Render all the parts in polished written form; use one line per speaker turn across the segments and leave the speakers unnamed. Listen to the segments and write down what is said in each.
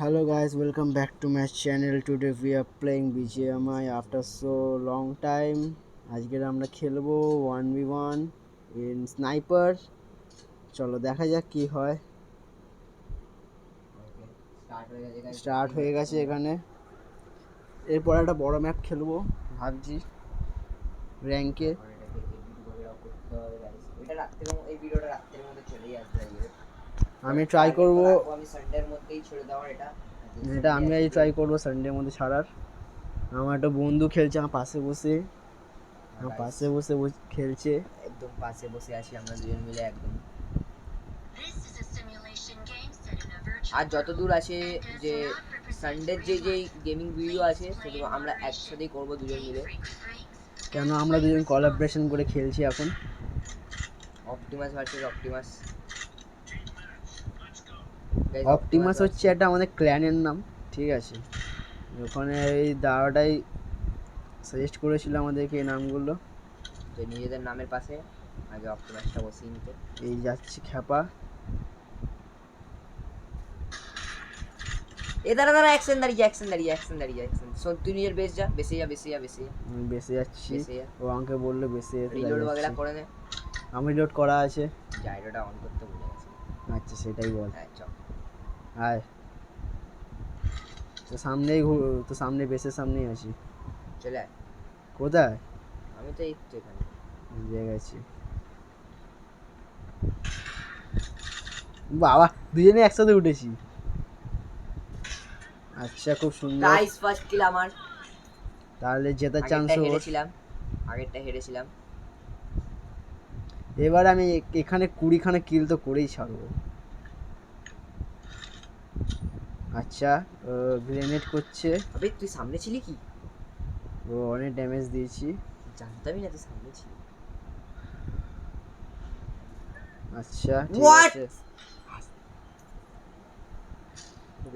Hello guys, welcome back to my channel. Today we are playing BGMI after so long time. আজকের আমরা খেলবো 1v1 in sniper. চলো দেখা যাক কি হয়। স্টার্ট হয়ে গেছে এখানে। এরপর একটা বড় ম্যাপ খেলবো ভাবছি র‍্যাঙ্কে। আমি ট্রাই করব,
আমি সানডের মধ্যেই ছেড়ে দেওয়ার
এটা আমি আজ ট্রাই করবো সানডের মধ্যে ছাড়ার। আমার একটা বন্ধু খেলছে আমার পাশে বসে, খেলছে,
একদম পাশে বসে আছি আমরা দুজন মিলে একদম। আর যত দূর আছে যে সানডের যে গেমিং ভিডিও আছে সেগুলো আমরা একসাথেই করবো দুজন মিলে।
কেন আমরা দুজন কোলাবোরেশন করে খেলছি এখন।
Optimus versus Optimus.
অপটিমাস হচ্ছে একটা আমাদের ক্ল্যানের নাম, ঠিক আছে? ওখানে এই দাঁড়াটাই সাজেস্ট করেছিল আমাদেরকে এই নামগুলো,
যে নিজেদের নামের পাশে আগে অপটিমাসটা বসিয়ে নিতে।
এই যাচ্ছি খ্যাপা।
এ দাঁড়া অ্যাকশন দাঁড়িয়ে শোন, তুই নিজের বেস যা, বেসে যা।
বেসে যাচ্ছি, ও আমাকে বললো বেসে যেতে।
রিলোড বাগেরা করে নে।
আমি রিলোড করা আছে,
জাইরোটা অন করতে ভুলে গেছি।
আচ্ছা সেটাই বল।
হ্যাঁ চল
আয়, তো সামনেই তো সামনে বেসের সামনেই আছি।
চলে আয়।
কোথায়?
আমি তো এই তো এখানে
বুঝে গেছি। বাবা দুজনে একসাথে উঠেছি। আচ্ছা খুব সুন্দর।
গাইস ফার্স্ট কিল আমার।
তাহলে জেতার চান্স
আগেরটা হেরেছিলাম।
এবার আমি এখানে 20খানা কিল তো করেই ছাড়বো। আচ্ছা গ্রেনেড করছে।
আবে তুই সামনে ছিলি কি?
ও অনেক ড্যামেজ দিয়েছি,
জানতামই না তুই সামনে ছিলি।
আচ্ছা ঠিক আছে।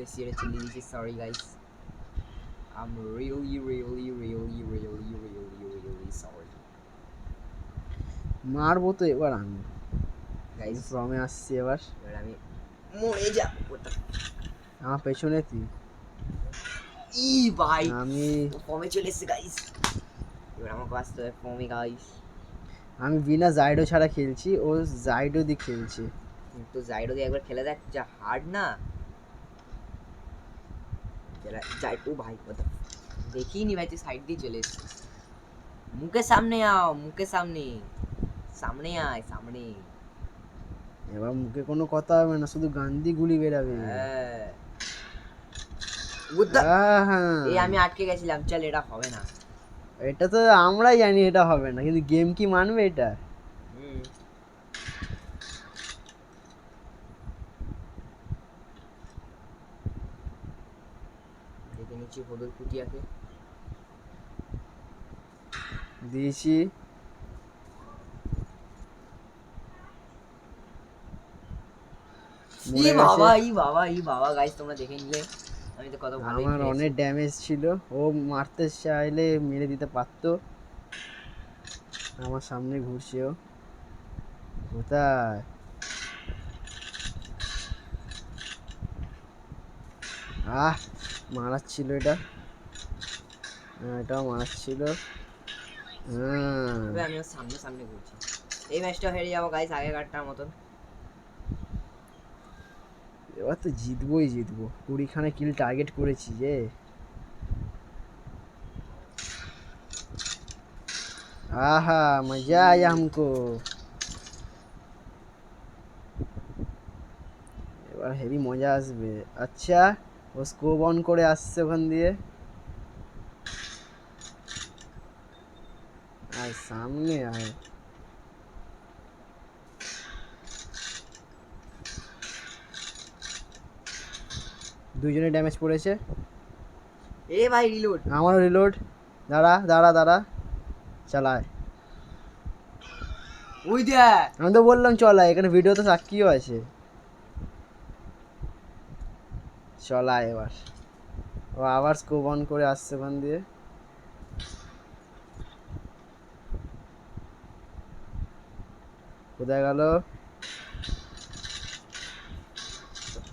বেশি এটা চিল্লি দিয়েছি, sorry guys. I'm really sorry.
মারবো তো এবার আমি।
গাইস
ফ্রমে আসছি এবার
আমি মরে যাব।
আমার পেছনে তুই।
ই ভাই
আমি
ফর্মে চলে এসেছে গাইস। এবার আমাকে আসতে হবে ফর্মে গাইস।
আমি বিনা জাইডো ছাড়া খেলছি, ও জাইডো দিয়ে খেলছে।
তো জাইডো দিয়ে একবার খেলে দেখ, যা হার্ড না। জাইডো ভাই কথা দেখিনি ভাই, তুই সাইড দিয়ে চলে এসেছিস। মুখের সামনে আও, সামনে আয় সামনে।
এবার মুখে কোনো কথা হবে না, শুধু গান্ধী গুলি বেরাবে।
এই আমি আটকে গেছিলাম, চল এটা হবে না।
এটা তো আমরাই জানি এটা হবে না, কিন্তু গেম কি মানবে এটা?
দেখে নিচ্ছি হদুর কুটিয়াকে
দিয়েছি।
ই বাবা গাইস তোমরা দেখে নিলে আমি তো কত ভালো।
আমার অনেক ড্যামেজ ছিল, ও মারতে চাইলে মেরে দিতে পারতো। আমার সামনে ঘুরছে ও। কোথায়? মারাচ্ছিল এটা, এটাও মারাচ্ছিল।
আমি সামনে ঘুরছি। এই ম্যাচটা হেরে যাবো গাইস আগেকারটার মতন।
এবার তো জিতবো 20খানা কিল টার্গেট করেছি যে। আহা মজা আয়া हमको। এবার হেভি মজা আসবে। আচ্ছা ও স্কোপ অন করে আসছে ওখান দিয়ে। আর সামনে আয়। দুইজনে ড্যামেজ পড়েছে।
এ ভাই রিলোড,
আমারও রিলোড। দাঁড়া চালায়।
ওই দেখ
আমি তো বললাম চলায়, এখানে ভিডিও তো সাক্ষীও আছে। চলায় এবার। ও আবার স্কোপ অন করে আসছে ওখান দিয়ে। কোথায় গেল?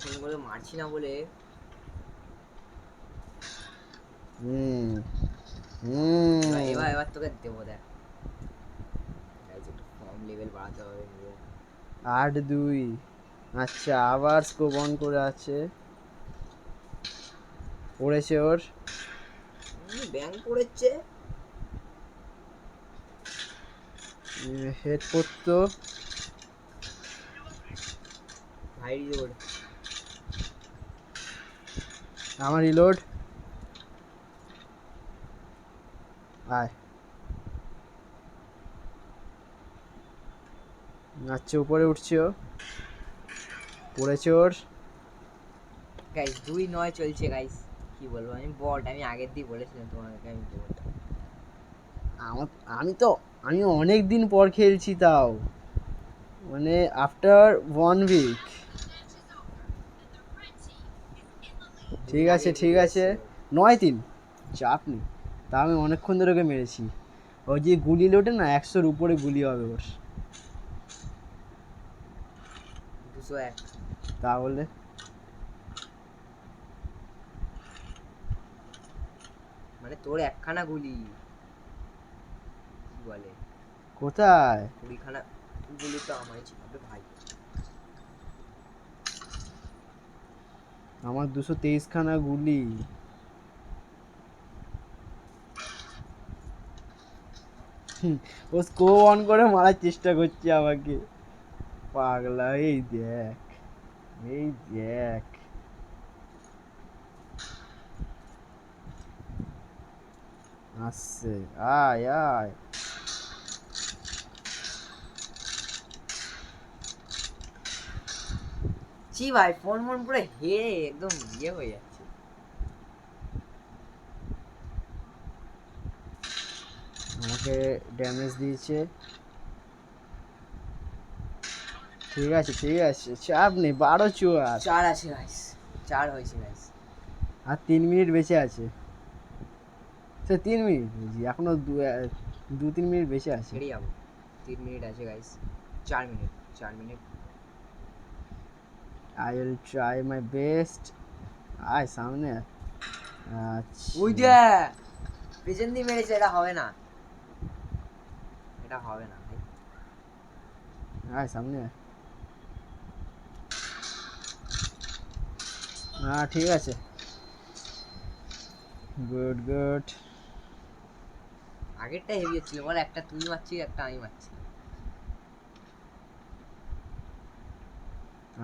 ফোন করে মারছি না বলে
হুম
এবার এবার তোকে দেবো দেখ Guys, একটু ফর্ম লেভেল বাড়াতে হবে নিজের।
8-2। আচ্ছা আবার স্কোপ অন করে আছে, পড়েছে ওর।
ব্যাং পড়েছে
হেড পড়তো।
ভাই রিলোড
আমার রিলোড। আয়। আচ্ছা উপরে উঠছে ও, পড়েছে ওর।
গাইস 2-9 চলছে গাইস, কি বলবো আমি বট, আমি আগের দিন বলেছিলাম তোমাকে আমি বট।
আমার আমি তো আমি অনেক দিন পর খেলছি, তাও মানে আফটার 1 উইক। ঠিক আছে ঠিক আছে, 9-3, চাপ নেই। তা আমি অনেকক্ষণ ধরে ওকে মেরেছি। ওই যে গুলি লোটে না, 100-র উপরে গুলি হবে ওর।
201
তাহলে
মানে তোর একখানা গুলি কি বলে
কোথায়?
20খানা গুলি তো আমারই ছিল বে ভাই।
আমার 223খানা গুলি। ও স্কোপ অন করে মারার চেষ্টা করছে আমাকে, পাগলা। এই দেখ, এই দেখ। আসছে, আয় আয়।
ছি ভাই ফোন ফোন পুরো হে একদম ইয়ে হয়ে যাচ্ছে।
আমাকে ড্যামেজ দিয়েছে। ঠিক আছে ঠিক আছে, চাপ নেই। 12-4।
4 আছে গাইস, 4 হয়েছে গাইস।
আর 3 মিনিট বেঁচে আছে। সে 3 মিনিট বুঝি, এখনো 2-3 মিনিট বেঁচে আছে।
হেরে যাবো, 3 মিনিট আছে guys, 4 minute, 4 minute.
I will try my best. আয় সামনে।
ওই
আচ্ছা,
দে পেছন দিয়ে মেরেছে, এটা হবে না, এটা হবে না ভাই।
আয় সামনে আয়। হ্যাঁ ঠিক আছে, গুড গুড।
আগেরটা হেভি হচ্ছিল বল, একটা তুই মারছিস একটা আমি মারছি।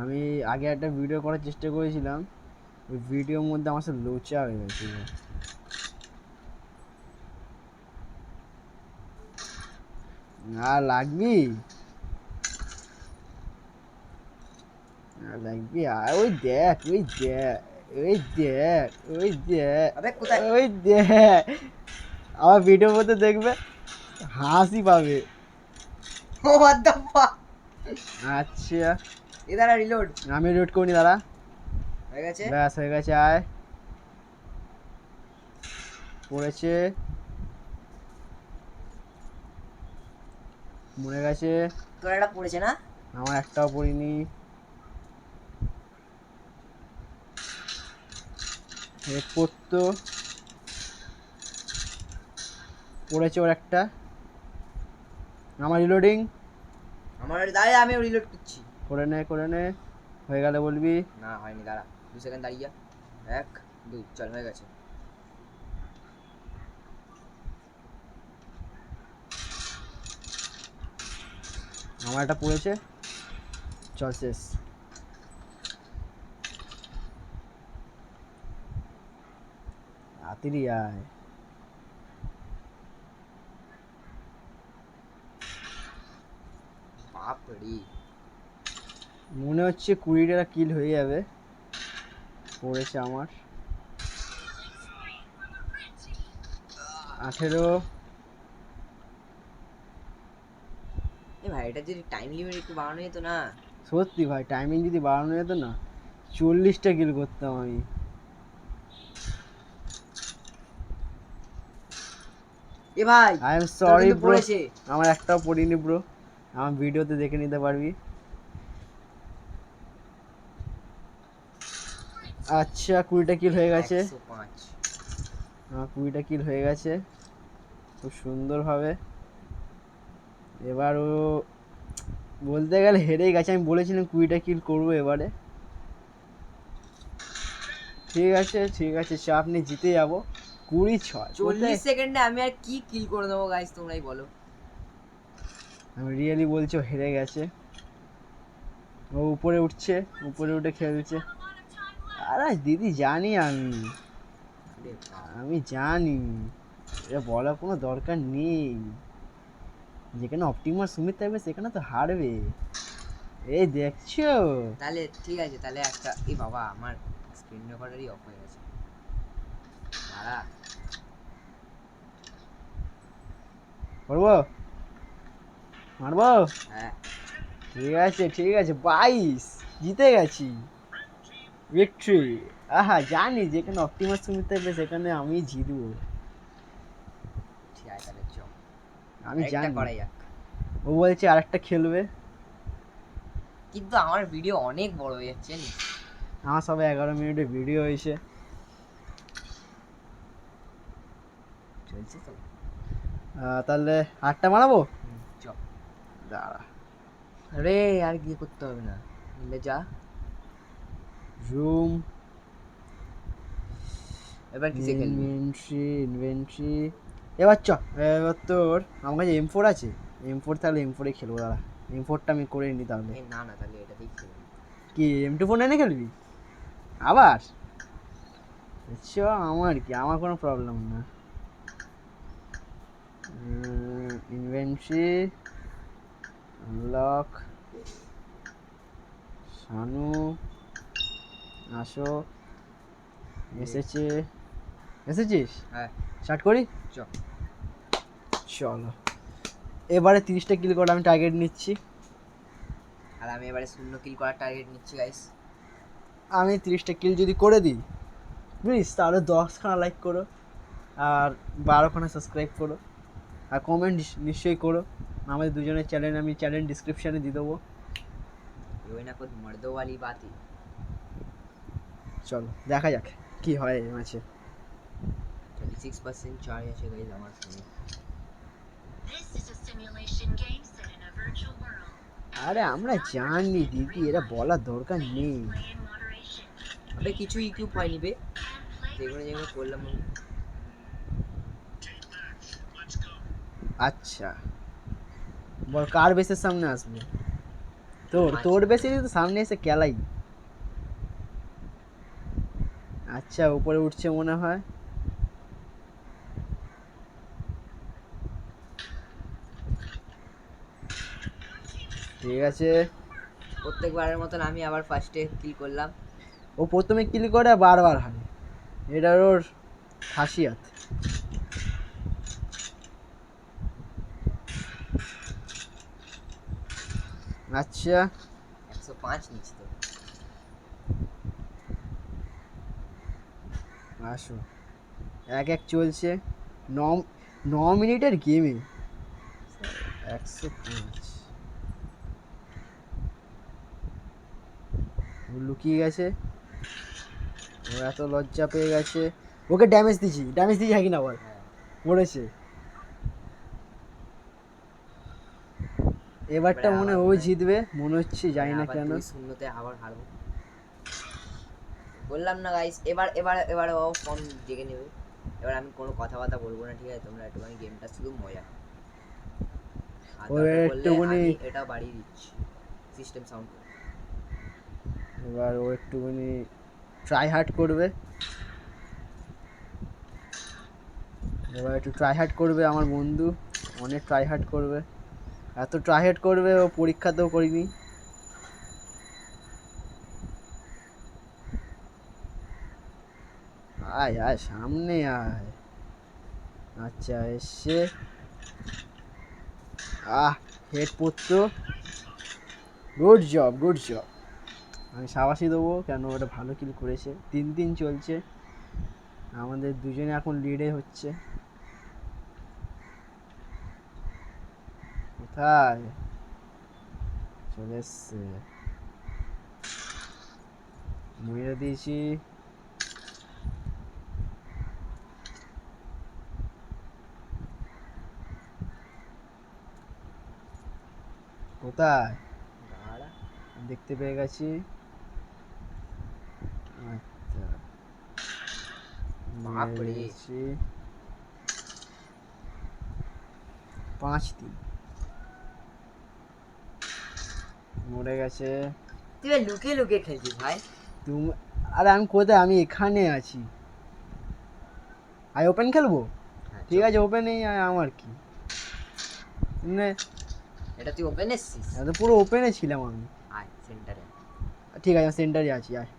আমি আগে একটা ভিডিও করার চেষ্টা করেছিলাম, ওই ভিডিওর মধ্যে আমার সাথে লোচা হয়ে গেছিল। আর লাগবি, আর লাগবি। আর ওই দেখ, ওই দেখ, ওই দেখ, ওই দেখ,
আবে কোথায়
ওই দেখ। আমার ভিডিওর মধ্যে দেখবে, হাসি পাবে।
ও what the fuck।
আচ্ছা,
এদারা রিলোড
আমি রুট করিনি দাঁড়া।
হয়ে গেছে।
ব্যাস হয়ে গেছে, আয়। পড়েছে, মরে গেছে।
তোর একটা পড়েছে না?
আমার একটাও পড়িনি। হেড পড়তো, পড়েছে ওর একটা। আমার রিলোডিং।
আমার দাঁড়িয়ে আমি রিলোড করছি।
করে নে করে নে, হয়ে গেলে বলবি।
না হয়নি, দাঁড়া 2 সেকেন্ড দাঁড়িয়ে। 1 2 চল হয়ে গেছে।
আমার একটা পড়েছে, চল শেষ। তাড়াতাড়ি আয়।
বাপরে
মনে হচ্ছে 20টা কিল হয়ে যাবে। পড়েছে আমার 18।
এ ভাই এটা যদি টাইম লিমিট একটু বাড়ানো যেত না।
সত্যি ভাই, টাইমিং যদি বাড়ানো যেত না, 40টা কিল করতাম আমি।
এ ভাই
আই এম
তোর
সরি
কিন্তু
ব্রো,
পড়েছে।
আমার একটাও পড়িনি ব্রো। আমার ভিডিওতে দেখে নিতে পারবি। আচ্ছা 20টা কিল হয়ে গেছে।
105
আমার 20টা কিল হয়ে গেছে খুব সুন্দরভাবে। এবার ও বলতে গেলে হেরেই গেছে, আমি বলেছিলাম 20টা কিল করবো এবারে। ঠিক আছে ঠিক আছে, চাপ নিয়ে জিতে যাবো। 26
40 সেকেন্ডে আমি আর কি কিল করে দেবো গাইস, তোমরাই বলো।
আমি রিয়েলি বলছি ও হেরে গেছে। ও উপরে উঠছে, উপরে উঠে খেলছে। আরে দিদি জানি আমি,
আরে বাপ,
আমি জানি, এটা বলার কোনো দরকার নেই। যেখানে অপটিমাস সুমিত থাকবে সেখানে তো হারবে, এই দেখছো।
তাহলে ঠিক আছে, তাহলে একটা এই বাবা আমার স্ক্রিন রেকর্ডারই অফ হয়ে গেছে। দাঁড়া,
করবো, মারবো।
হ্যাঁ
ঠিক আছে ঠিক আছে, 22 জিতে গেছি, ভিক্টরি। আহা জানি যেখানে অপটিমাস সুমিত থাকবে সেখানে আমি জিতবো,
ঠিক আছে, তাহলে চ
আমি
আরেকটা
জানি।
করা যাক।
ও বলছে আরেকটা খেলবে।
কিন্তু আমার ভিডিও অনেক বড় হয়ে যাচ্ছে জানিস।
আমার সবে 11 মিনিটের ভিডিও হয়েছে।
চলছে তো।
তাহলে 8টা মারাবো।
চ,
দাঁড়া,
আরে আর কি করতে হবে না, নিলে যা।
জুম,
এবার কিসে খেলবি?
ইনভেন্টরি। এবার চ, এবার তোর আমার কাছে M4 আছে, M4 তাহলে M4 খেলবো। দাঁড়া, M4টা আমি করে নিই তাহলে।
এই না না, তাহলে এটাতেই খেলবি।
কি M24 এনে খেলবি আবার? চ, আমার কি, আমার কোনো প্রবলেম না। ইনভেন্টরি, আনলক, শানু, আসো, এসেছে, এসেছিস?
হ্যাঁ
স্টার্ট করি,
চ।
চলো। এবারে 30টা কিল করে আমি টার্গেট নিচ্ছি।
আর আমি এবারে 0 কিল করার টার্গেট নিচ্ছি গাইস।
আমি 30টা কিল যদি করে দিই প্লিজ, তাহলে 10খানা লাইক করো আর 12খানা সাবস্ক্রাইব করো, আর কমেন্ট নিশ্চয়ই করো। আমাদের দুজনের চ্যানেল আমি চ্যানেল ডিসক্রিপশানে দিয়ে দেবো।
ये ना कुछ मर्दों वाली बात है।
চলো দেখা যাক কি হয় এই ম্যাচে।
26% চার্জ আছে গাইস আমার ফোনে।
This is a simulation game set in a virtual world.
আরে আমরা জানি দিদি, এরা বলার দরকার নেই।
Play in moderation.
আবে কিছু ইকিউব হয়নি বে,
And play
যেগুলো যেগুলো করলাম আমি।
আচ্ছা বল, কার বেসের সামনে আসবে? তোর তোর বেসে তো সামনে এসে কেলাই। আচ্ছা উপরে উঠছে মনে হয়। ঠিক আছে,
প্রত্যেকবারের মতন আমি আবার ফার্স্টে কিল করলাম।
ও প্রথমে কিল করে আর বারবার হারে, এটার ওর খাসিয়াত। আচ্ছা
105 নিচে তো।
আসো, 1-1 চলছে। 9 মিনিটের গেমে 105। ও লুকিয়ে গেছে, ও এত লজ্জা পেয়ে গেছে। ওকে ড্যামেজ দিয়েছি হাকি না বল,
হ্যাঁ
মরেছে। এবারটা
এবারে
মনে হয়
আবার
ও
মনে হয়-
জিতবে মনে হচ্ছে, জানি না
আবার
কেন।
2-0 আবার হারবো। বললাম না গাইস, এবার এবার এবার ও ফোন জেগে নেবে। এবার আমি কোনো কথাবার্তা বলবো না, ঠিক আছে? তোমরা একটুখানি গেমটা শুধু মজা। আর
ও
দরকার পড়লে
একটুখানি,
আমি এটাও বাড়িয়ে দিচ্ছি সিস্টেম সাউন্ড।
এবার ও একটুখানি ট্রাই হার্ড করবে। এবার একটু ট্রাই হার্ড করবে আমার বন্ধু, অনেক ট্রাই হার্ড করবে। এত ট্রাই হার্ড করবে ও পরীক্ষাতেও করিনি। আয় আয় সামনে আয়। আচ্ছা এসছে, হেড পড়তো। গুড জব গুড জব, আমি সাবাসি দেবো, কেন ওটা ভালো কিল করেছে। 3-3 চলছে, আমাদের দুজনে এখন লিডে হচ্ছে। কোথায় চলে এসছে, মেরে দিয়েছি। কোথায়?
দাঁড়া
দেখতে পেয়ে গেছি। আচ্ছা
বাপরে।
মেরে গেছি। 5-3 মরে গেছে।
তুই এবার লুকিয়ে লুকিয়ে খেলছিস ভাই।
তুমি আরে আমি কোথায়? আমি এখানে আছি। আই ওপেন খেলবো?
হ্যাঁ,
ঠিক
চল।
আছে ওপেনেই আয়, আমার কি মানে
এটা তুই ওপেন এসছিস?
এত পুরো ওপেনে ছিলাম আমি।
আয় সেন্টারে।
ঠিক আছে আমি সেন্টারে আছি, আয়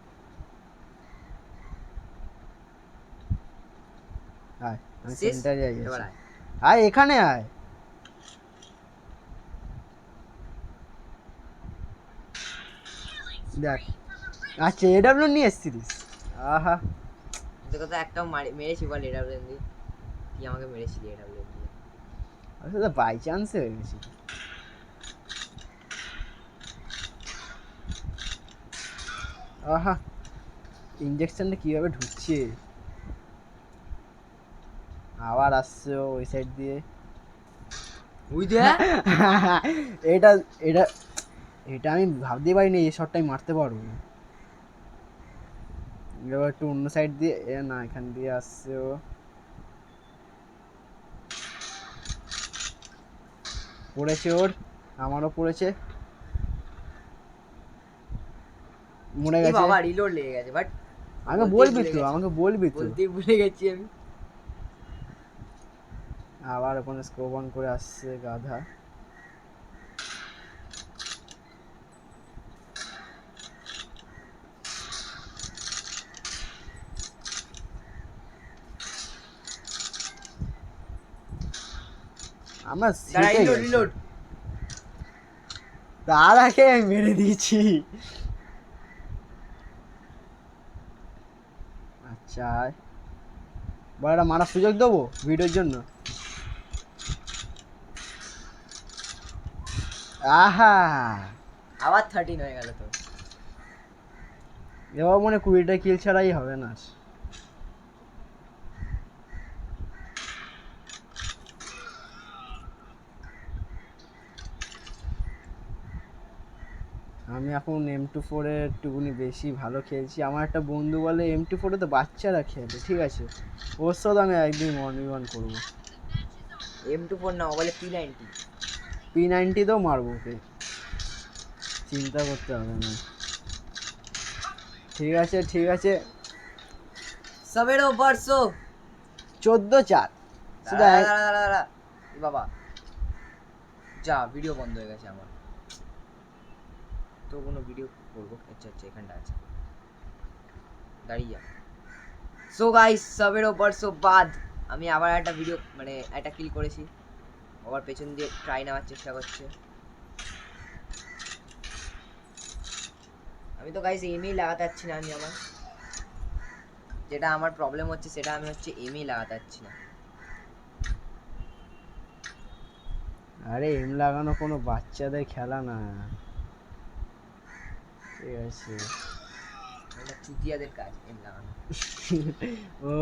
আয় আমি
শেষ?
সেন্টারে
এবার
আছি।
আয়।
আয় এখানে আয়। দেখ আচ্ছা এডাব্লিউ নিয়ে এসছিস? আহা
তোকে তো একটাও মেরেছি বল এডাব্লিউ দিয়ে। তুই আমাকে মেরেছিলি এডাব্লিউ দিয়ে।
আসলে বাই চান্স হয়ে গেছি। আহা ইঞ্জেকশনটা কিভাবে ঢুকছে। আবার আসছে ও ওই সাইড দিয়ে।
ওই দে।
এটা এটা এটা আমি ভাবতেই পারিনি এই শটটাই মারতে পারবো। এবার একটু অন্য সাইড দিয়ে না এখান দিয়ে আসছে ও। পড়েছে ওর, আমারও পড়েছে, মরে
এই
গেছে।
বাবা রিলোড লেগে গেছে বাট
আমাকে বলবি তো, আমাকে বলবি তো।
বলতেই ভুলে গেছি আমি।
আবার ওখানে স্কোপ অন করে আসছে গাধা। আমার
দাঁড়া
সেটে
রিলোড
গেছে।
রিলোড।
তার আগে আমি মেরে দিয়েছি। আচ্ছা বড় একটা মারার সুযোগ দেবো ভিডিওর জন্য। আহা
আবার 13 হয়ে গেল তো।
এবার মনে 20টা কিল ছাড়াই হবে না। আমি এখন M24 এর একটুখানি বেশি ভালো খেলছি। আমার একটা বন্ধু বলে M24 এ তো বাচ্চারা খেলে, ঠিক আছে ওর সাথে আমি একদিন 1v1 করবো।
M24 না, ও বলে P90।
P90 তেও মারবো ওকে, চিন্তা করতে হবে না। ঠিক আছে ঠিক আছে।
সবেরো বর্ষো।
14-4 শুধু
দাঁড়া দাঁড়া দাঁড়া দাঁড়া। এ বাবা যা, ভিডিও বন্ধ হয়ে গেছে আমার। তো কোনো ভিডিও করবো? আচ্ছা আচ্ছা এখানটা আছে, দাঁড়িয়ে যা। সো গাইস সবেরো বর্ষো বাদ আমি আবার একটা ভিডিও মানে একটা কিল করেছি। আবার পেছন দিয়ে ট্রাই নেওয়ার চেষ্টা করছে। আমি তো গাইস এমই লাগাতে পারছি না। আমি আমার যেটা আমার প্রবলেম হচ্ছে সেটা আমি হচ্ছে এমই লাগাতে পারছি না।
আরে এম লাগানো কোনো বাচ্চাদের খেলা না, ঠিক আছে
এটা চুতিয়াদের কাজ এম লাগানো।
ও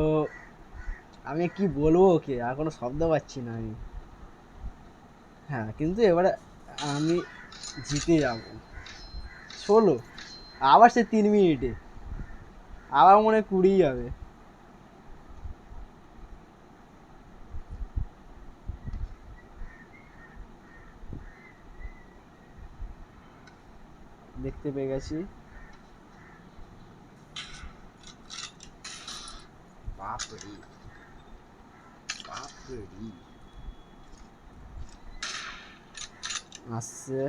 আমি কি বলবো ওকে, আর কোনো শব্দ পাচ্ছি না আমি। হ্যাঁ কিন্তু এবারে আমি জিতে যাব। 16 আবার সে 3 মিনিটে, আবার মনে হয় 20 যাবে। দেখতে পেয়ে গেছি।
বাপরে বাপরে।
আসছে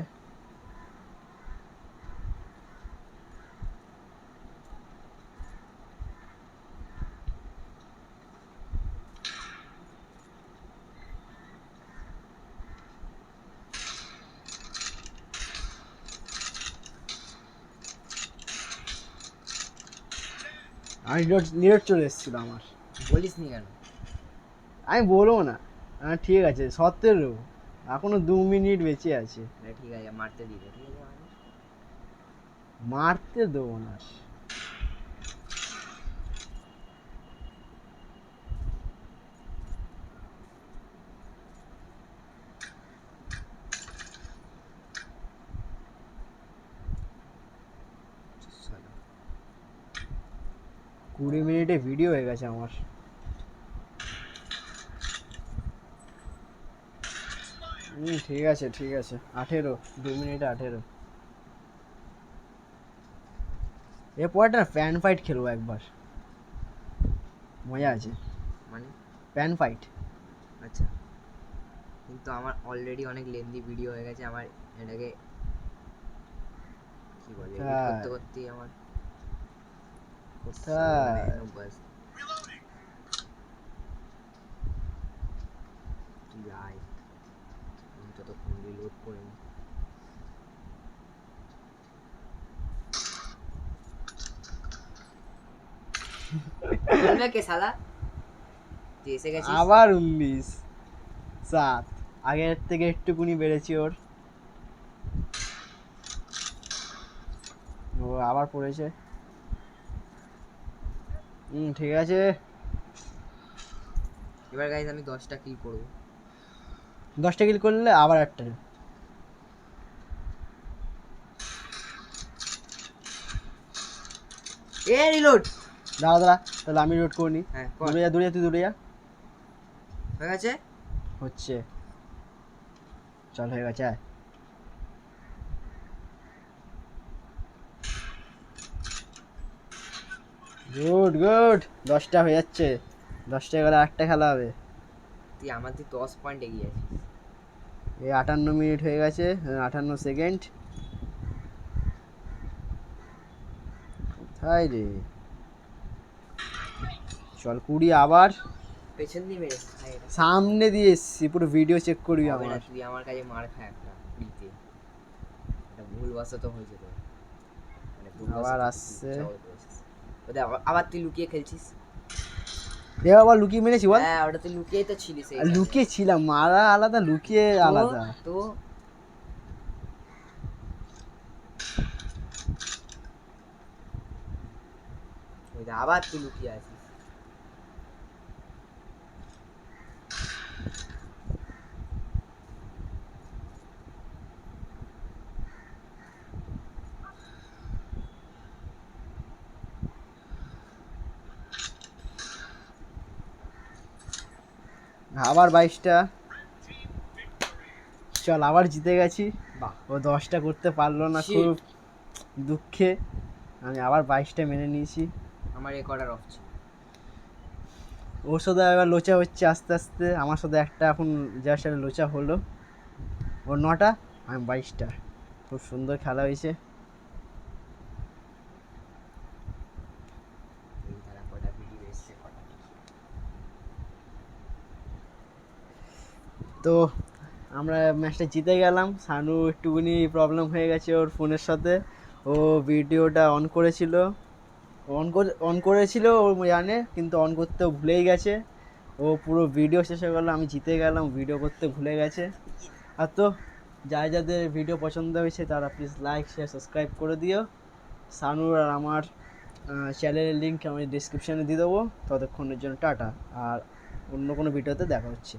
আমি নেট চলে এসেছিল আমার।
বলিস নি কেন?
আমি বলবো না। ঠিক আছে 17 এখনো 2 মিনিট বেঁচে আছে।
ঠিক আছে মারতে দিবে, ঠিক আছে মানে।
মারতে দেবো না। 20 মিনিটে ভিডিও হয়ে গেছে আমার। ঠিক আছে ঠিক আছে, 18, 2 মিনিটে 18। এরপর একটা ফ্যান ফাইট খেলবো একবার, মজা আছে।
মানে
প্যান ফাইট।
আচ্ছা, কিন্তু আমার অলরেডি অনেক লেন্দি ভিডিও হয়ে গেছে, আমার এটাকে কি বলে এডিট করতে করতেই আমার
কোথায়?
বাস। তুই আয়, আমি ততক্ষণ রিলোড করে নিই। বলবে কে শালা, তুই এসে গেছিস?
আবার 19-7, আগের থেকে একটুকুনি বেড়েছি ওর। ও আবার পড়েছে। ঠিক আছে।
এবার গাইজ আমি 10টা কিল করবো।
10টা কিল করলে আবার একটা।
এ রিলোড।
দাঁড়া দাঁড়া, তাহলে আমি লোড করে নি।
হ্যাঁ কর।
দূরে যা দূরে যা, তুই দূরে যা।
হয়ে গেছে।
হচ্ছে, চল হয়ে গেছে, আয়। গুড গুড, 10টা হয়ে যাচ্ছে। 10টা গেলে একটা খেলা হবে।
তুই আমার তুই 10 পয়েন্ট এগিয়ে আছিস।
এই 58 মিনিট হয়ে গেছে, 58 সেকেন্ড। কোথায় রে? চল 20 আবার।
পেছন দিয়ে মেরেছিস ভাই এটা।
সামনে দিয়ে এসছি, পুরো ভিডিও চেক করবি
হবে না,
আমার।
তুই আমার কাছে মার খা একটা ফ্রিতে। এটা ভুলবশত হয়েছে তোর, মানে ভুলবশত
আবার
তুই
আসছে।
ইচ্ছা করে করেছিস। ওটা আবার তুই লুকিয়ে খেলছিস।
দে আবার লুকিয়ে মেরেছি বল।
হ্যাঁ ওটা তুই লুকিয়েই তো ছিলিস।
আর লুকিয়ে ছিলাম, মারা আলাদা, লুকিয়ে আলাদা।
তো ওই যে আবার তুই লুকিয়ে আছিস।
আবার 22টা। চল আবার জিতে গেছি।
বাহ,
ও 10টা করতে পারলো না,
Shit.
খুব দুঃখে। আমি আবার 22টা মেনে নিয়েছি।
আমার রেকর্ডার অফ ছিল।
ওর সাথে এবার লোচা হচ্ছে আস্তে আস্তে, আমার সাথে একটা এখন যার সাথে লোচা হলো। ওর 9টা, আমি 22টা। খুব সুন্দর খেলা হয়েছে।
এই ধারা কটা ভিডিও এসছে কটা।
তো আমরা ম্যাচটা জিতে গেলাম। সানু একটুখানি প্রবলেম হয়ে গেছে ওর ফোনের সাথে। ও ভিডিওটা অন করেছিল, অন করেছিল ও জানে, কিন্তু অন করতে ভুলেই গেছে। ও পুরো ভিডিও শেষ হয়ে গেলো, আমি জিতে গেলাম, ভিডিও করতে ভুলে গেছে। আর তো যাদের ভিডিও পছন্দ হয়েছে তারা প্লিজ লাইক শেয়ার সাবস্ক্রাইব করে দিও। সানুর আর আমার চ্যানেলের লিঙ্ক আমি ডিসক্রিপশানে দিয়ে দেবো। ততক্ষণের জন্য টাটা, আর অন্য কোনো ভিডিওতে দেখা হচ্ছে।